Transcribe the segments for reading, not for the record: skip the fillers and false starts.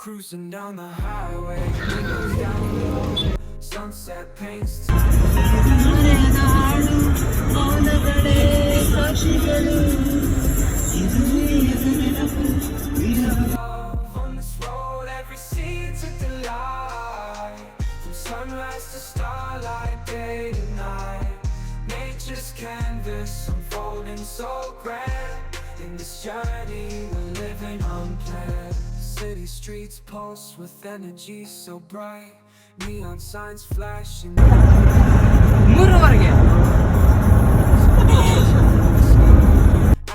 Cruising down the highway, windows down low, sunset paints on this road, every scene's a delight. From sunrise to starlight, day to night, nature's canvas unfolding so grand. In this journey, we're living unplanned. City streets pulse with energy so bright. Neon signs flashing.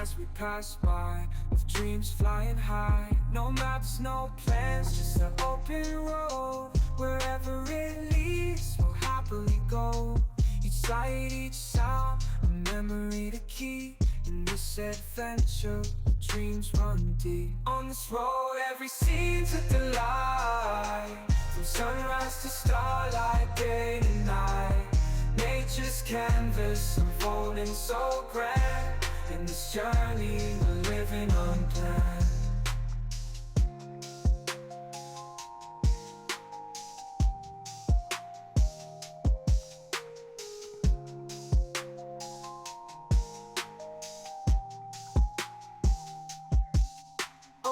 As we pass by, with dreams flying high. No maps, no plans, just an open road. Wherever it leads, we'll happily go. Each sight, each sound, a memory to keep. In this adventure, dreams run deep. On this road, every scene's a delight. From sunrise to starlight, day to night, nature's canvas unfolding so grand. In this journey, we're living unplanned.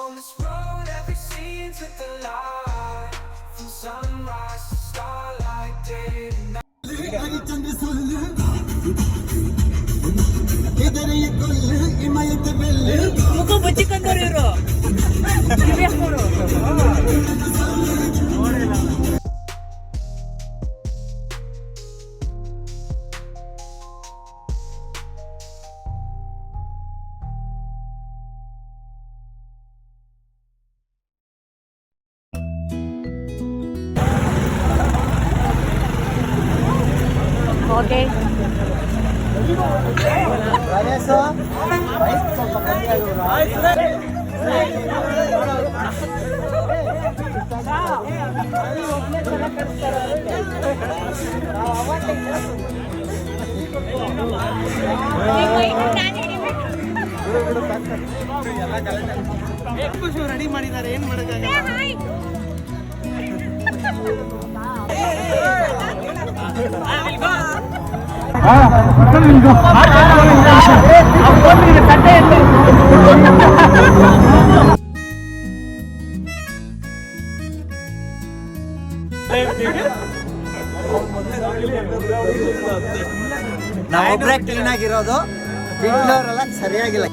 On this road, every scene's with the light. From sunrise to starlight, day to night. ಮುಖ ಬಚ್ಚಿಕೊಂಡವ್ರು ಇವರು okay ready ಮಾಡಿದ್ದಾರೆ, ಏನ್ ಮಾಡಕ್ಕಾಗಲ್ಲ. ನಾವೊಬ್ರೆ clean ಆಗಿರೋದು, ಬಿಟ್ಟವರೆಲ್ಲ ಸರಿಯಾಗಿಲ್ಲ.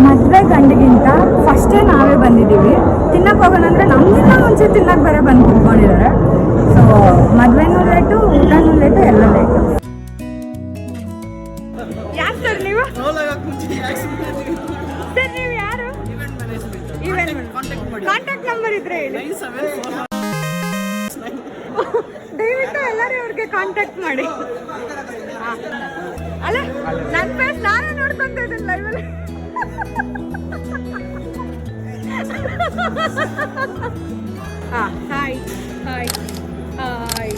ಮದುವೆ ಗಂಡಿಗಿಂತ ಫಸ್ಟೇ ನಾವೇ ಬಂದಿದ್ದೀವಿ. ತಿನ್ನಕ್ಕೆ ಹೋಗೋಣ ಅಂದರೆ ನಮ್ಗಿಂತ ಮುಂಚೆ ತಿನ್ನಕ್ಕೆ ಬೇರೆ ಬಂದು ಕುತ್ಕೊಂಡಿದ್ದಾರೆ. ಸೊ ಮದುವೆನೂ ಲೇಟು, ಊಟನೂ ಲೇಟು, ಎಲ್ಲ ಲೇಟು. ಯಾರು ಸರ್ ನೀವು? ಸರ್ ನೀವು ಯಾರು? ಕಾಂಟ್ಯಾಕ್ಟ್ ನಂಬರ್ ಇದ್ರೆ ಹೇಳಿ. ದಯವಿಟ್ಟು ಎಲ್ಲರೂ ಇವ್ರಿಗೆ ಕಾಂಟ್ಯಾಕ್ಟ್ ಮಾಡಿ. ಅಲ್ಲ ನನ್ನ ಫೇಸ್ ನಾನೇ ನೋಡ್ಕೊಂತ ಇದ್ದೀನಿ ಲೈವಲ್ಲಿ. ಹಾಯ್ ಹಾಯ್ ಹಾಯ್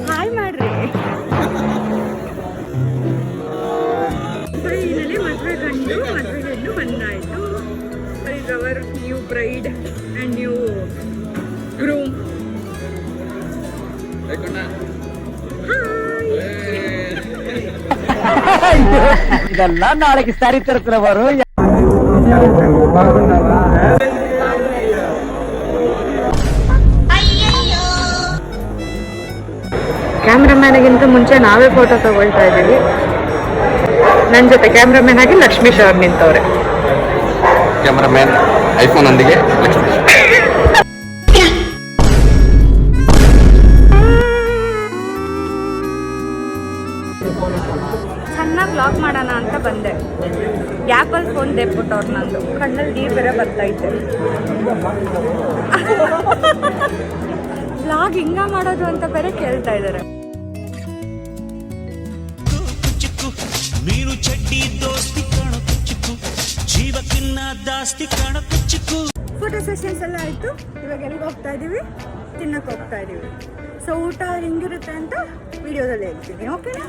ಹಾಯ್ ಮಾಡ್ರಿ. ಇದರಲ್ಲಿ ಮದುವೆ ಗಂಡು ಮದುವೆ ಹೆಣ್ಣು ಬಂದಾಯಿತು. Is our new bride and new groom. ಇದೆಲ್ಲ ನಾಳೆಗೆ ಸ್ಯಾರಿ ತರ್ತಾರೆ ಬರು. ಕ್ಯಾಮ್ರಾಮ್ಯಾನಿಗಿಂತ ಮುಂಚೆ ನಾವೇ ಫೋಟೋ ತಗೊಳ್ತಾ ಇದ್ದೀವಿ. ನನ್ನ ಜೊತೆ ಕ್ಯಾಮ್ರಾಮ್ಯಾನ್ ಆಗಿ ಲಕ್ಷ್ಮೀಶ್ ಅವ್ರು ನಿಂತವ್ರೆ. ಕ್ಯಾಮ್ರಾಮ್ಯಾನ್ ಐಫೋನ್ ಒಂದಿಗೆ ಲಕ್ಷ್ಮೀಶ್. ಚೆನ್ನಾಗಿ ವ್ಲಾಗ್ ಮಾಡೋಣ ಅಂತ ಬಂದೆ. ಗ್ಯಾಪಲ್ಲಿ ಫೋನ್ ದೇಬ್ಬಿಟ್ಟವ್ರು. ನಂದು ಕಣ್ಣಲ್ಲಿ ನೀರು ಬೇರೆ ಬರ್ತೈತೆ. ವ್ಲಾಗ್ ಹಿಂಗ ಮಾಡೋದು ಅಂತ ಬೇರೆ ಕೇಳ್ತಾ ಇದ್ದಾರೆ. ಮೀನು ಚಡ್ಡಿ ದೋಸ್ತಿ ಕಾಣ ಕುಚ್ಚುಕು, ಜೀವಕ್ಕಿನ್ನ ಜಾಸ್ತಿ ಕಾಣ ಕುಚ್ಚುಕು. ಫೋಟೋ ಸೆಷನ್ಸ್ ಎಲ್ಲ ಆಯಿತು. ಇವಾಗ ಎಲ್ಲಿಗೆ ಹೋಗ್ತಾ ಇದ್ದೀವಿ? ತಿನ್ನಕ್ಕೆ ಹೋಗ್ತಾ ಇದ್ದೀವಿ. ಸೊ ಊಟ ಹೆಂಗಿರುತ್ತೆ ಅಂತ ವಿಡಿಯೋದಲ್ಲಿ ಹೇಳ್ತೀನಿ. ಓಕೆನಾ?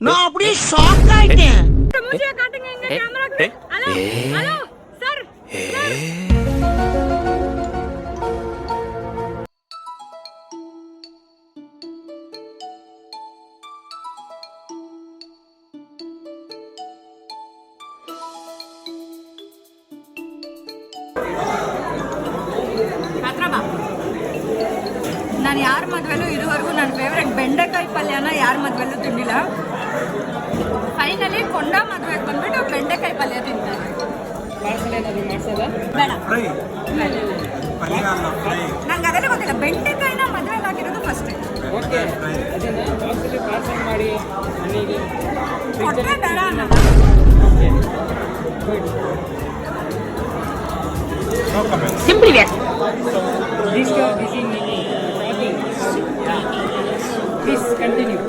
நான் அப்படியே ஷாக் ஆயிட்டேன். मुझे काटेंगे इनके कैमरा के हेलो हेलो सर ಹತ್ರ ಬಾ. ನಾನು ಯಾರ ಮದುವೆಲ್ಲೂ ಇದುವರೆಗೂ ನನ್ನ ಫೇವ್ರೆಟ್ ಬೆಂಡೆಕಾಯಿ ಪಲ್ಯನ ಯಾರ ಮದುವೆಲ್ಲೂ ತಿಂದಿಲ್ಲ. ಫೈನಲಿ ಕೊಂಡ ಮದುವೆಗೆ ಬಂದ್ಬಿಟ್ಟು ಬೆಂಡೆಕಾಯಿ ಪಲ್ಯ ತಿಂತಾರೆ. ಬೇಡ ನಂಗೆ ಅದೆಲ್ಲ ಗೊತ್ತಿಲ್ಲ. ಬೆಂಡೆಕಾಯಿನ ಮದುವೆಗೆ ಹಾಕಿರೋದು ಫಸ್ಟ್ ಕೊಟ್ಟರೆ ಬೇಡ ಅನ್ನಲ್ಲ. Simply yes. Please continue.